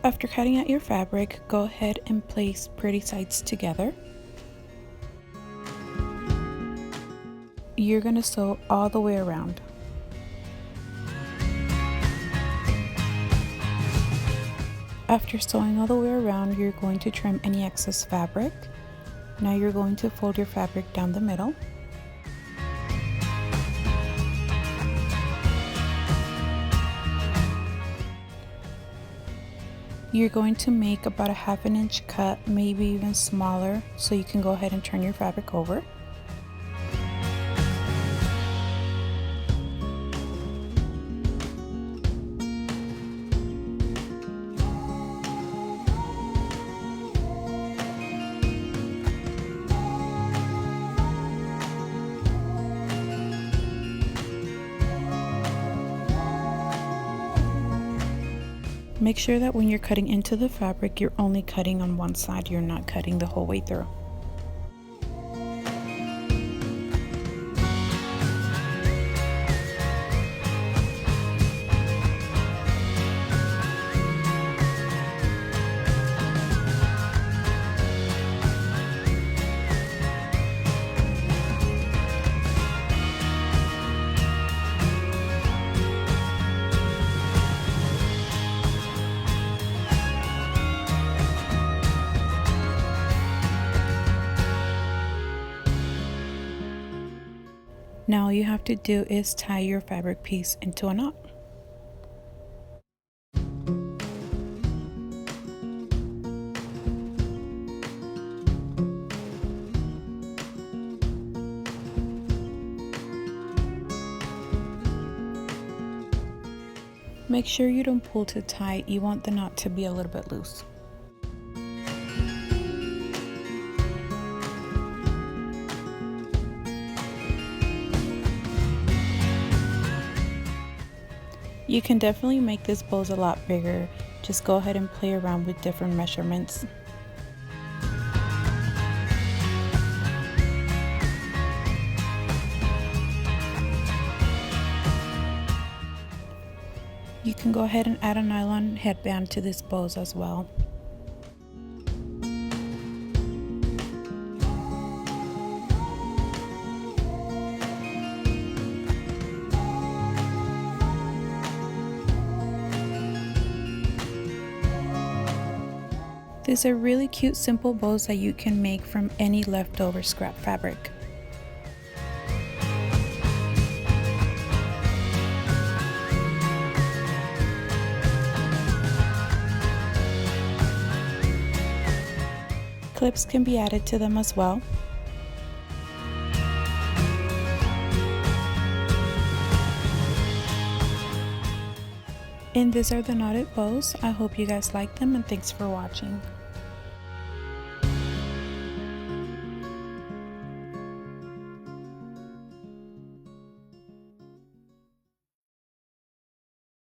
After cutting out your fabric, go ahead and place pretty sides together. You're going to sew all the way around. After sewing all the way around, you're going to trim any excess fabric. Now you're going to fold your fabric down the middle. You're going to make about a 1/2 inch cut, maybe even smaller, so you can go ahead and turn your fabric over. Make sure that when you're cutting into the fabric, you're only cutting on one side, you're not cutting the whole way through. Now all you have to do is tie your fabric piece into a knot. Make sure you don't pull too tight, you want the knot to be a little bit loose. You can definitely make this bows a lot bigger. Just go ahead and play around with different measurements. You can go ahead and add a nylon headband to this bows as well. These are really cute, simple bows that you can make from any leftover scrap fabric. Clips can be added to them as well. And these are the knotted bows. I hope you guys like them, and thanks for watching.